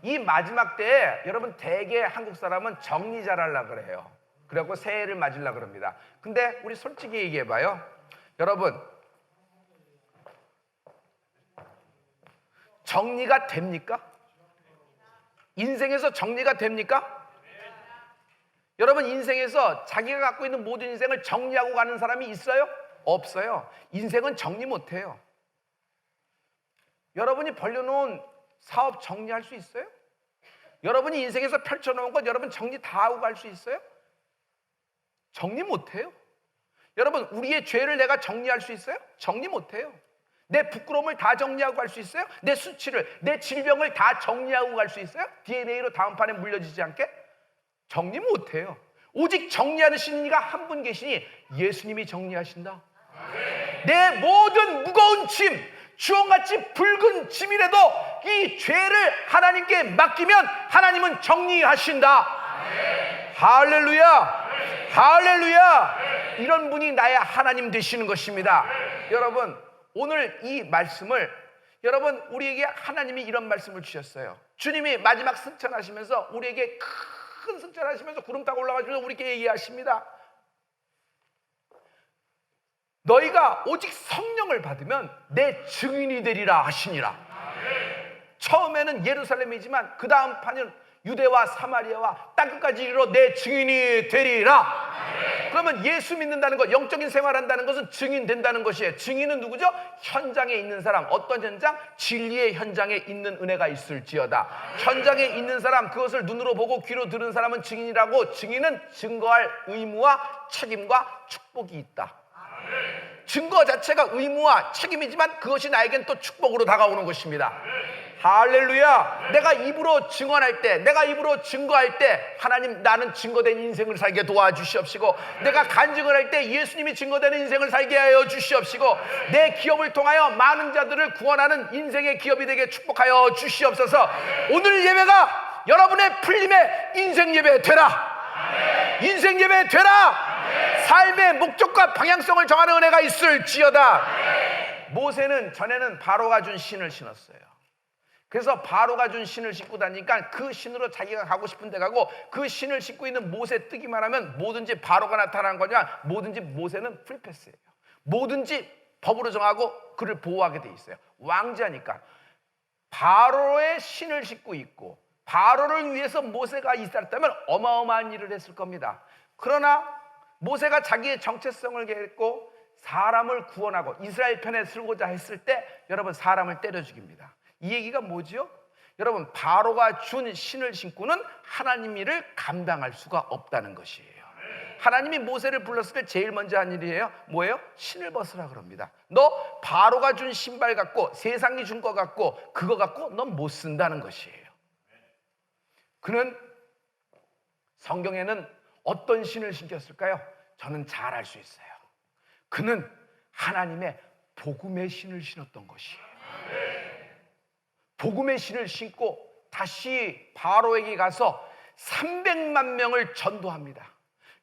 이 마지막 때에 여러분 대개 한국 사람은 정리 잘하려고 그래요. 그래갖고 새해를 맞으려고 그럽니다. 근데 우리 솔직히 얘기해봐요. 여러분, 정리가 됩니까? 인생에서 정리가 됩니까? 여러분, 인생에서 자기가 갖고 있는 모든 인생을 정리하고 가는 사람이 있어요? 없어요. 인생은 정리 못해요. 여러분이 벌려놓은 사업 정리할 수 있어요? 여러분이 인생에서 펼쳐놓은 것 여러분 정리 다 하고 갈 수 있어요? 정리 못해요. 여러분, 우리의 죄를 내가 정리할 수 있어요? 정리 못해요. 내 부끄러움을 다 정리하고 갈 수 있어요? 내 수치를, 내 질병을 다 정리하고 갈 수 있어요? DNA로 다음 판에 물려지지 않게? 정리 못해요. 오직 정리하시는 이가 한 분 계시니 예수님이 정리하신다. 내 모든 무거운 짐, 주홍같이 붉은 짐이라도 이 죄를 하나님께 맡기면 하나님은 정리하신다. 할렐루야. 할렐루야. 이런 분이 나의 하나님 되시는 것입니다. 여러분, 오늘 이 말씀을, 여러분, 우리에게 하나님이 이런 말씀을 주셨어요. 주님이 마지막 승천하시면서 우리에게 큰 승천하시면서 구름 타고 올라가시면서 우리에게 얘기하십니다. 너희가 오직 성령을 받으면 내 증인이 되리라 하시니라. 처음에는 예루살렘이지만 그 다음 판은 유대와 사마리아와 땅끝까지 이르러 내 증인이 되리라. 그러면 예수 믿는다는 것, 영적인 생활한다는 것은 증인된다는 것이에요. 증인은 누구죠? 현장에 있는 사람. 어떤 현장? 진리의 현장에 있는 은혜가 있을지어다. 현장에 있는 사람, 그것을 눈으로 보고 귀로 들은 사람은 증인이라고. 증인은 증거할 의무와 책임과 축복이 있다. 증거 자체가 의무와 책임이지만 그것이 나에겐 또 축복으로 다가오는 것입니다. 할렐루야. 내가 입으로 증언할 때, 내가 입으로 증거할 때 하나님, 나는 증거된 인생을 살게 도와주시옵시고, 내가 간증을 할 때 예수님이 증거되는 인생을 살게 하여 주시옵시고, 내 기업을 통하여 많은 자들을 구원하는 인생의 기업이 되게 축복하여 주시옵소서. 오늘 예배가 여러분의 풀림의 인생 예배 되라. 인생 예배 되라. 삶의 목적과 방향성을 정하는 은혜가 있을지어다. 모세는 전에는 바로가 준 신을 신었어요. 그래서 바로가 준 신을 신고 다니니까 그 신으로 자기가 가고 싶은 데 가고, 그 신을 신고 있는 모세 뜨기만 하면 뭐든지 바로가 나타나는 거냐, 뭐든지 모세는 프리패스예요. 뭐든지 법으로 정하고 그를 보호하게 돼 있어요. 왕자니까. 바로의 신을 신고 있고 바로를 위해서 모세가 있었다면 어마어마한 일을 했을 겁니다. 그러나 모세가 자기의 정체성을 갖고 사람을 구원하고 이스라엘 편에 서고자 했을 때 여러분, 사람을 때려 죽입니다. 이 얘기가 뭐죠? 여러분, 바로가 준 신을 신고는 하나님 일을 감당할 수가 없다는 것이에요. 하나님이 모세를 불렀을 때 제일 먼저 한 일이에요. 뭐예요? 신을 벗으라 그럽니다. 너 바로가 준 신발 갖고, 세상이 준 거 갖고, 그거 갖고 넌 못 쓴다는 것이에요. 그는 성경에는 어떤 신을 신겼을까요? 저는 잘 알 수 있어요. 그는 하나님의 복음의 신을 신었던 것이에요. 복음의 신을 신고 다시 바로에게 가서 300만 명을 전도합니다.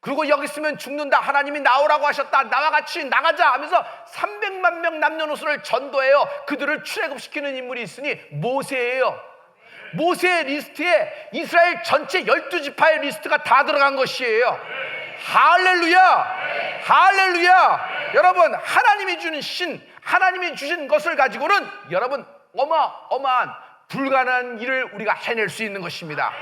그리고 여기 있으면 죽는다. 하나님이 나오라고 하셨다. 나와 같이 나가자 하면서 300만 명 남녀노소를 전도해요. 그들을 출애굽시키는 인물이 있으니 모세예요. 모세의 리스트에 이스라엘 전체 12지파의 리스트가 다 들어간 것이에요. 할렐루야! 할렐루야! 여러분, 하나님이 주는 신, 하나님이 주신 것을 가지고는 여러분 어마어마한 불가능한 일을 우리가 해낼 수 있는 것입니다.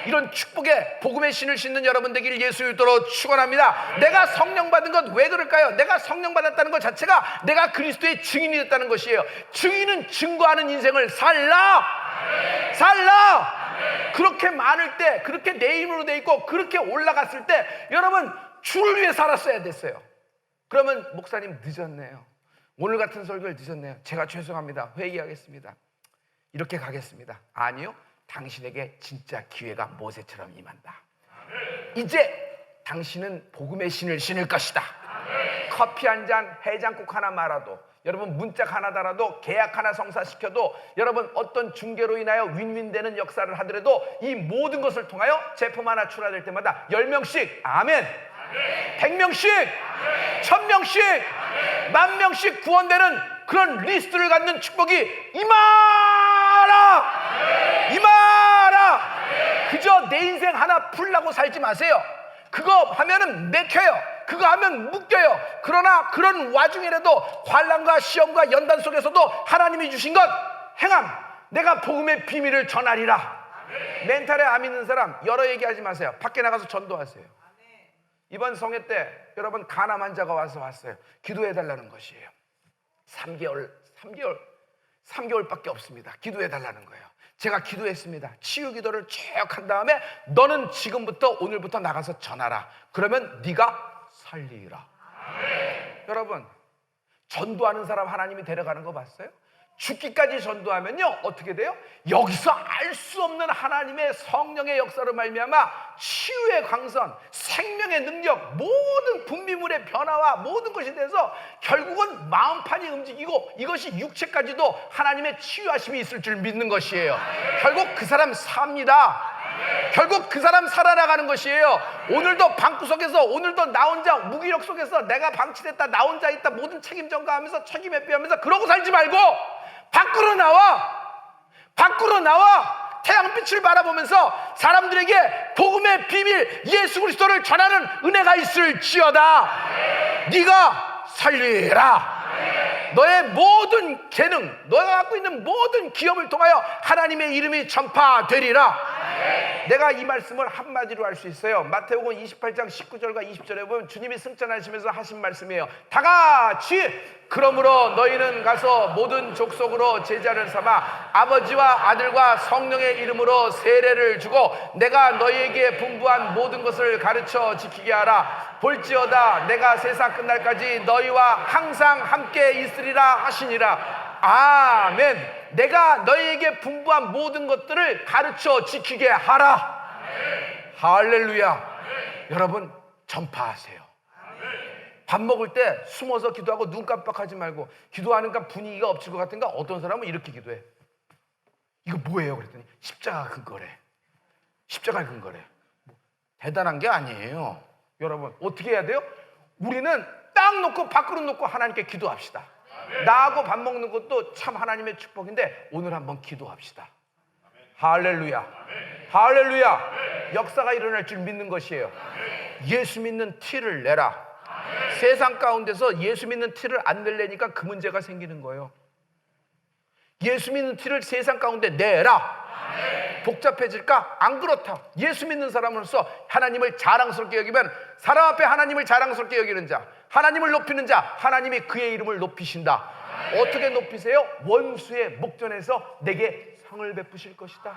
이런 축복의 복음의 신을 신는 여러분 되기를 예수 이름으로 축원합니다. 내가 성령 받은 것 왜 그럴까요? 내가 성령 받았다는 것 자체가 내가 그리스도의 증인이 됐다는 것이에요. 증인은 증거하는 인생을 살라. 그렇게 많을 때, 그렇게 내 힘으로 돼 있고 그렇게 올라갔을 때 여러분 주를 위해 살았어야 됐어요. 그러면 목사님 늦었네요. 오늘 같은 설교를 늦었네요. 제가 죄송합니다. 회개하겠습니다. 이렇게 가겠습니다. 아니요, 당신에게 진짜 기회가 모세처럼 임한다. 이제 당신은 복음의 신을 신을 것이다. 커피 한 잔, 해장국 하나 말아도, 여러분 문짝 하나 달아도, 계약 하나 성사시켜도, 여러분 어떤 중개로 인하여 윈윈되는 역사를 하더라도 이 모든 것을 통하여 제품 하나 출하될 때마다 10명씩 아멘, 100명씩, 1000명씩, 10,000명씩 구원되는 그런 리스트를 갖는 축복이 임하라. 그저 내 인생 하나 풀라고 살지 마세요. 그거 하면은 맥혀요. 그거 하면 묶여요. 그러나 그런 와중에라도 환난과 시험과 연단 속에서도 하나님이 주신 것 행함. 내가 복음의 비밀을 전하리라. 멘탈에 암 있는 사람 여러 얘기하지 마세요. 밖에 나가서 전도하세요. 이번 성회 때 여러분 간암 환자가 왔어요. 기도해달라는 것이에요. 3개월밖에 없습니다. 기도해달라는 거예요. 제가 기도했습니다. 치유 기도를 쭉 한 다음에 너는 지금부터 오늘부터 나가서 전하라. 그러면 네가 살리라. 여러분, 전도하는 사람 하나님이 데려가는 거 봤어요? 죽기까지 전도하면요 어떻게 돼요? 여기서 알 수 없는 하나님의 성령의 역사로 말미암아 치유의 광선, 생명의 능력, 모든 분비물의 변화와 모든 것이 돼서 결국은 마음판이 움직이고 이것이 육체까지도 하나님의 치유하심이 있을 줄 믿는 것이에요. 결국 그 사람 삽니다. 결국 그 사람 살아나가는 것이에요. 오늘도 방구석에서, 오늘도 나 혼자 무기력 속에서 내가 방치됐다, 나 혼자 있다, 모든 책임 전가하면서 책임 회피하면서 그러고 살지 말고 밖으로 나와 태양빛을 바라보면서 사람들에게 복음의 비밀 예수 그리스도를 전하는 은혜가 있을지어다. 네가 살리라. 너의 모든 재능, 너가 갖고 있는 모든 기업을 통하여 하나님의 이름이 전파되리라. 내가 이 말씀을 한마디로 할 수 있어요. 마태복음 28장 19절과 20절에 보면 주님이 승천하시면서 하신 말씀이에요. 다 같이 그러므로 너희는 가서 모든 족속으로 제자를 삼아 아버지와 아들과 성령의 이름으로 세례를 주고 내가 너희에게 분부한 모든 것을 가르쳐 지키게 하라. 볼지어다 내가 세상 끝날까지 너희와 항상 함께 있으리라 하시니라. 아멘. 내가 너희에게 분부한 모든 것들을 가르쳐 지키게 하라. 할렐루야. 여러분 전파하세요. 밥 먹을 때 숨어서 기도하고 눈 깜빡하지 말고, 기도하니까 분위기가 엎칠 것 같은가 어떤 사람은 이렇게 기도해. 이거 뭐예요? 그랬더니 십자가 근거래. 십자가 근거래. 대단한 게 아니에요. 여러분 어떻게 해야 돼요? 우리는 딱 놓고 밖으로 놓고 하나님께 기도합시다. 나하고 밥 먹는 것도 참 하나님의 축복인데 오늘 한번 기도합시다. 할렐루야. 할렐루야. 역사가 일어날 줄 믿는 것이에요. 예수 믿는 티를 내라. 세상 가운데서 예수 믿는 티를 안 내려니까 그 문제가 생기는 거예요. 예수 믿는 티를 세상 가운데 내라. 복잡해질까? 안 그렇다. 예수 믿는 사람으로서 하나님을 자랑스럽게 여기면, 사람 앞에 하나님을 자랑스럽게 여기는 자, 하나님을 높이는 자, 하나님이 그의 이름을 높이신다. 어떻게 높이세요? 원수의 목전에서 내게 상을 베푸실 것이다.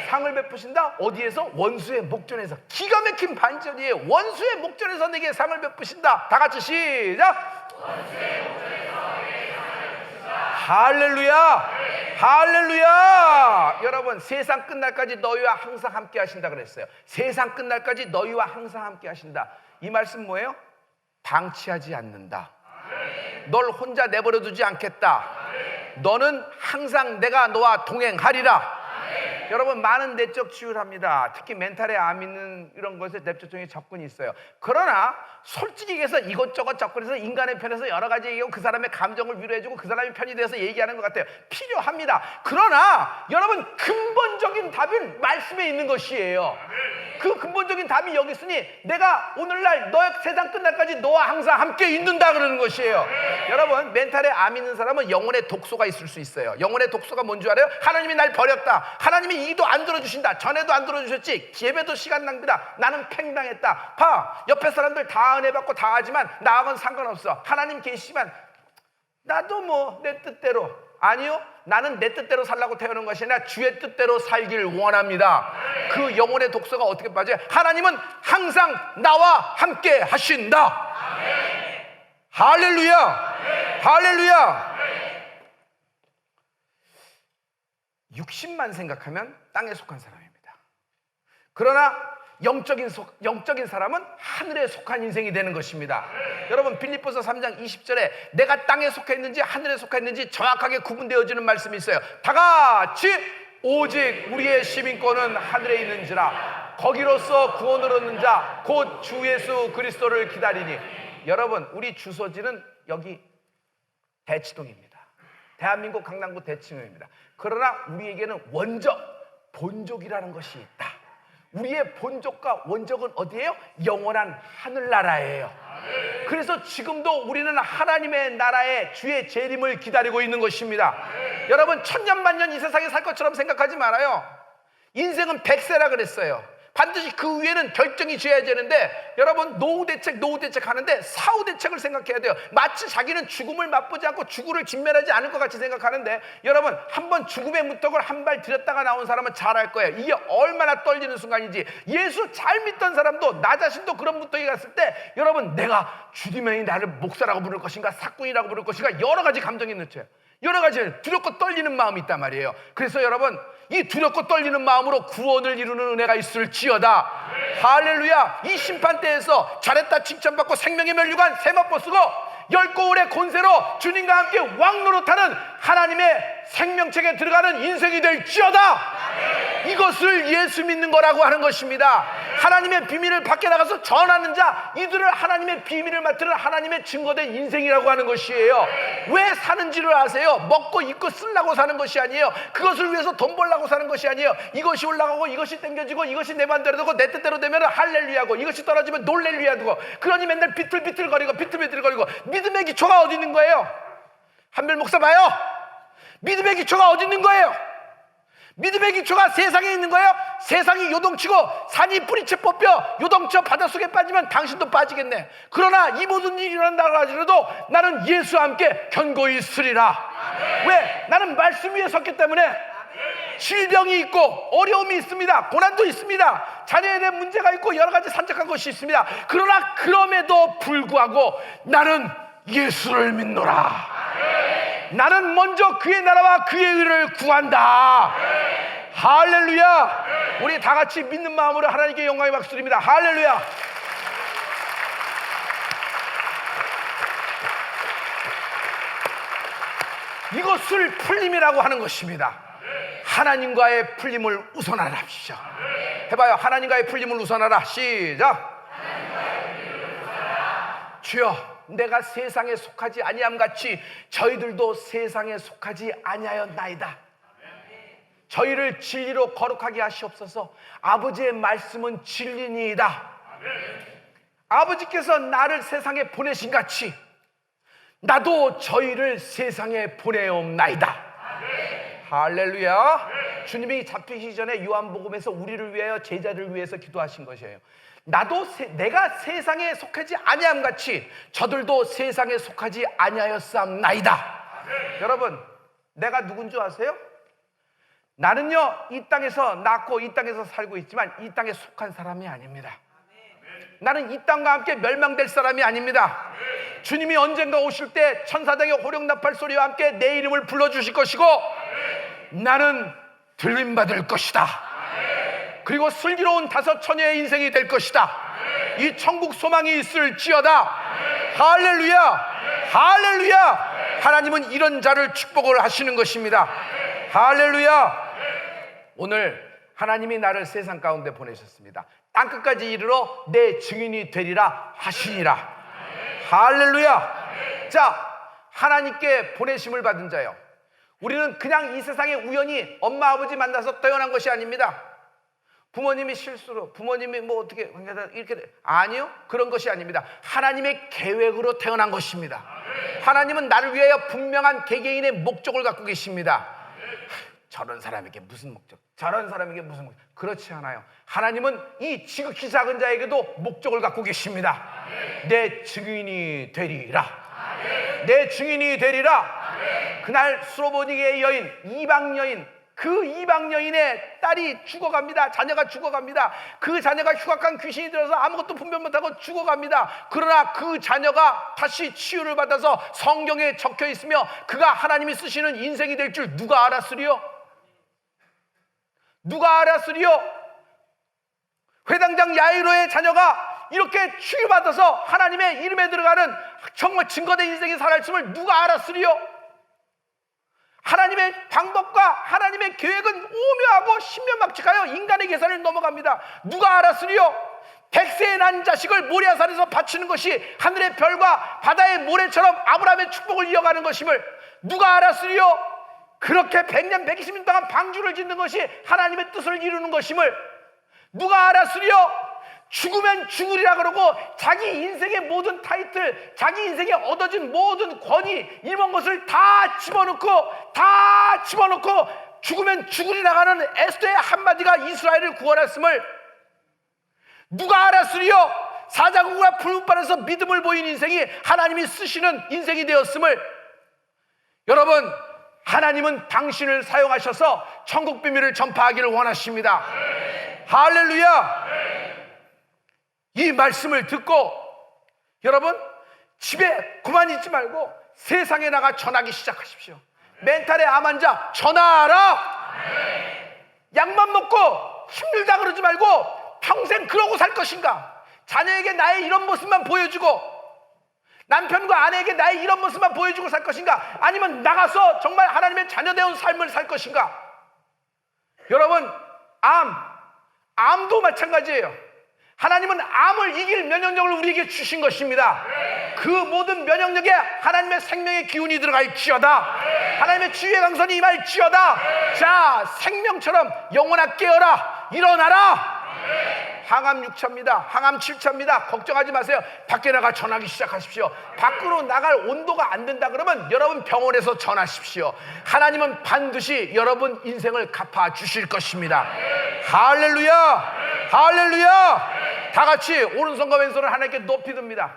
상을 베푸신다? 어디에서? 원수의 목전에서. 기가 막힌 반전이에요. 원수의 목전에서 내게 상을 베푸신다. 다 같이 시작. 원수의 목전에서 내게 상을 베푸신다. 할렐루야. 할렐루야. 여러분 세상 끝날까지 너희와 항상 함께 하신다 그랬어요. 세상 끝날까지 너희와 항상 함께 하신다. 이 말씀 뭐예요? 방치하지 않는다. 널 혼자 내버려 두지 않겠다. 너는 항상 내가 너와 동행하리라. 여러분, 많은 내적 치유를 합니다. 특히 멘탈에 암 있는 이런 것에 내적적인 접근이 있어요. 그러나 솔직히 얘기해서 이것저것 접근해서 인간의 편에서 여러 가지 얘기하고 그 사람의 감정을 위로해주고 그 사람의 편이 돼서 얘기하는 것 같아요. 필요합니다. 그러나 여러분, 근본적인 답은 말씀에 있는 것이에요. 그 근본적인 답이 여기 있으니 내가 오늘날 너의 세상 끝날까지 너와 항상 함께 있는다 그러는 것이에요. 여러분, 멘탈에 암 있는 사람은 영혼의 독소가 있을 수 있어요. 영혼의 독소가 뭔 줄 알아요? 하나님이 날 버렸다. 하나님이 이도 안 들어주신다. 전에도 안 들어주셨지. 예배도 시간 낭비다. 나는 팽당했다. 봐, 옆에 사람들 다 은혜 받고 다 하지만 나하고는 상관없어. 하나님 계시지만 나도 뭐 내 뜻대로. 아니요, 나는 내 뜻대로 살라고 태어난 것이 아니라 주의 뜻대로 살길 원합니다. 그 영혼의 독소가 어떻게 빠져요? 하나님은 항상 나와 함께 하신다. 할렐루야. 할렐루야. 육신만 생각하면 땅에 속한 사람입니다. 그러나 영적인 사람은 하늘에 속한 인생이 되는 것입니다. 여러분, 빌립보서 3장 20절에 내가 땅에 속해 있는지 하늘에 속해 있는지 정확하게 구분되어지는 말씀이 있어요. 다 같이 오직 우리의 시민권은 하늘에 있는지라 거기로서 구원을 얻는 자 곧 주 예수 그리스도를 기다리니. 여러분, 우리 주소지는 여기 대치동입니다. 대한민국 강남구 대치동입니다. 그러나 우리에게는 본족이라는 것이 있다. 우리의 본족과 원족은 어디예요? 영원한 하늘나라예요. 그래서 지금도 우리는 하나님의 나라의 주의 재림을 기다리고 있는 것입니다. 여러분, 천년만년 이 세상에 살 것처럼 생각하지 말아요. 인생은 100세라 그랬어요. 반드시 그 위에는 결정이 지어야 되는데, 여러분, 노후 대책 하는데 사후 대책을 생각해야 돼요. 마치 자기는 죽음을 맛보지 않고 죽음을 직면하지 않을 것 같이 생각하는데, 여러분, 한번 죽음의 문턱을 한 발 들였다가 나온 사람은 잘 알 거예요. 이게 얼마나 떨리는 순간인지. 예수 잘 믿던 사람도, 나 자신도 그런 문턱에 갔을 때, 여러분, 내가 주님이 나를 목사라고 부를 것인가 사꾼이라고 부를 것인가 여러 가지 감정이 느껴요. 여러 가지 두렵고 떨리는 마음이 있단 말이에요. 그래서 여러분, 이 두렵고 떨리는 마음으로 구원을 이루는 은혜가 있을지어다. 할렐루야. 이 심판대에서 잘했다 칭찬받고 생명의 면류관 세마포 쓰고 열 고울의 권세로 주님과 함께 왕노릇하는 하나님의 생명책에 들어가는 인생이 될지어다. 이것을 예수 믿는 거라고 하는 것입니다. 하나님의 비밀을 밖에 나가서 전하는 자, 이들을 하나님의 비밀을 맡는 하나님의 증거된 인생이라고 하는 것이에요. 왜 사는지를 아세요? 먹고 입고 쓰려고 사는 것이 아니에요. 그것을 위해서 돈 벌려고 사는 것이 아니에요. 이것이 올라가고 이것이 땡겨지고 이것이 내 맘대로 되고 내 뜻대로 되면 할렐루야고, 이것이 떨어지면 놀렐루야고, 그러니 맨날 비틀비틀거리고 믿음의 기초가 어디 있는 거예요? 한별 목사 봐요. 믿음의 기초가 어디 있는 거예요? 믿음의 기초가 세상에 있는 거예요? 세상이 요동치고 산이 뿌리채 뽑혀 요동쳐 바닷속에 빠지면 당신도 빠지겠네. 그러나 이 모든 일이 일어난다고 하더라도 나는 예수와 함께 견고히 있으리라. 왜? 나는 말씀 위에 섰기 때문에. 질병이 있고 어려움이 있습니다. 고난도 있습니다. 자녀에 대한 문제가 있고 여러 가지 산적한 것이 있습니다. 그러나 그럼에도 불구하고 나는 예수를 믿노라. 나는 먼저 그의 나라와 그의 의를 구한다. 할렐루야. 우리 다 같이 믿는 마음으로 하나님께 영광의 박수 드립니다. 할렐루야. 이것을 풀림이라고 하는 것입니다. 하나님과의 풀림을 우선하랍시다. 해봐요. 하나님과의 풀림을 우선하라. 시작. 주여, 내가 세상에 속하지 아니함 같이 저희들도 세상에 속하지 아니하였나이다. 저희를 진리로 거룩하게 하시옵소서. 아버지의 말씀은 진리니이다. 아버지께서 나를 세상에 보내신 같이 나도 저희를 세상에 보내옵나이다. 할렐루야. 주님이 잡히기 전에 요한복음에서 우리를 위하여 제자를 위해서 기도하신 것이에요. 내가 세상에 속하지 아니함 같이 저들도 세상에 속하지 아니하였사옵나이다. 여러분, 내가 누군지 아세요? 나는요, 이 땅에서 낳고 이 땅에서 살고 있지만 이 땅에 속한 사람이 아닙니다. 나는 이 땅과 함께 멸망될 사람이 아닙니다. 주님이 언젠가 오실 때 천사장의 호령나팔 소리와 함께 내 이름을 불러주실 것이고 나는 들림받을 것이다. 그리고 슬기로운 다섯 처녀의 인생이 될 것이다. 이 천국 소망이 있을지어다. 할렐루야. 할렐루야. 하나님은 이런 자를 축복을 하시는 것입니다. 할렐루야. 오늘 하나님이 나를 세상 가운데 보내셨습니다. 땅끝까지 이르러 내 증인이 되리라 하시니라. 할렐루야. 자, 하나님께 보내심을 받은 자요, 우리는 그냥 이 세상에 우연히 엄마 아버지 만나서 태어난 것이 아닙니다. 부모님이 실수로, 부모님이 뭐 어떻게 이렇게, 아니요, 그런 것이 아닙니다. 하나님의 계획으로 태어난 것입니다. 하나님은 나를 위하여 분명한 개개인의 목적을 갖고 계십니다. 저런 사람에게 무슨 목적, 저런 사람에게 무슨 목적, 그렇지 않아요. 하나님은 이 지극히 작은 자에게도 목적을 갖고 계십니다. 내 증인이 되리라. 내 증인이 되리라. 그날 수로보니게의 여인, 이방 여인, 그 이방 여인의 딸이 죽어갑니다. 자녀가 죽어갑니다. 그 자녀가 흉악한 귀신이 들어서 아무것도 분별 못하고 죽어갑니다. 그러나 그 자녀가 다시 치유를 받아서 성경에 적혀 있으며 그가 하나님이 쓰시는 인생이 될 줄 누가 알았으리요? 누가 알았으리요? 회당장 야이로의 자녀가 이렇게 치유받아서 하나님의 이름에 들어가는 정말 증거된 인생이 살아있음을 누가 알았으리요? 하나님의 방법과 하나님의 계획은 오묘하고 신명막측하여 인간의 계산을 넘어갑니다. 누가 알았으리요? 100세에 난 자식을 모리아산에서 바치는 것이 하늘의 별과 바다의 모래처럼 아브라함의 축복을 이어가는 것임을 누가 알았으리요? 그렇게 100년 120년 동안 방주를 짓는 것이 하나님의 뜻을 이루는 것임을 누가 알았으리요? 죽으면 죽으리라 그러고 자기 인생의 모든 타이틀, 자기 인생에 얻어진 모든 권위, 이런 것을 다 집어넣고 죽으면 죽으리라 하는 에스더의 한마디가 이스라엘을 구원했음을 누가 알았으리요? 사자굴과 풀무반에서 믿음을 보인 인생이 하나님이 쓰시는 인생이 되었음을. 여러분, 하나님은 당신을 사용하셔서 천국 비밀을 전파하기를 원하십니다. 할렐루야. 이 말씀을 듣고 여러분, 집에 그만 있지 말고 세상에 나가 전하기 시작하십시오. 멘탈에 암 환자 전하라. 약만 먹고 힘들다 그러지 말고 평생 그러고 살 것인가? 자녀에게 나의 이런 모습만 보여주고 남편과 아내에게 나의 이런 모습만 보여주고 살 것인가? 아니면 나가서 정말 하나님의 자녀다운 삶을 살 것인가? 여러분, 암도 마찬가지예요. 하나님은 암을 이길 면역력을 우리에게 주신 것입니다. 그 모든 면역력에 하나님의 생명의 기운이 들어갈지어다. 하나님의 치유의 강선이 임할지어다. 자, 생명처럼 영혼아 깨어라, 일어나라. 항암 6차입니다. 항암 7차입니다. 걱정하지 마세요. 밖에 나가 전하기 시작하십시오. 밖으로 나갈 온도가 안 된다 그러면 여러분 병원에서 전하십시오. 하나님은 반드시 여러분 인생을 갚아주실 것입니다. 할렐루야. 할렐루야. 다 같이 오른손과 왼손을 하나님께 높이 듭니다.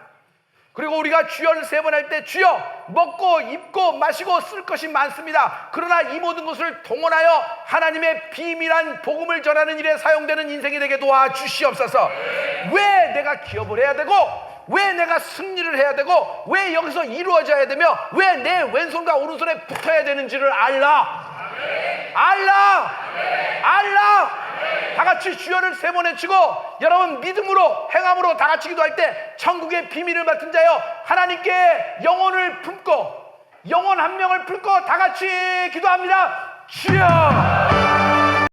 그리고 우리가 주여를 3번 할 때 주여, 먹고 입고 마시고 쓸 것이 많습니다. 그러나 이 모든 것을 동원하여 하나님의 비밀한 복음을 전하는 일에 사용되는 인생이 되게 도와주시옵소서. 왜 내가 기업을 해야 되고, 왜 내가 승리를 해야 되고, 왜 여기서 이루어져야 되며, 왜 내 왼손과 오른손에 붙어야 되는지를 알라. 다 같이 주여를 3번 외치고 여러분 믿음으로 행함으로 다 같이 기도할 때 천국의 비밀을 맡은 자여, 하나님께 영혼을 품고 영혼 한 명을 품고 다 같이 기도합니다. 주여.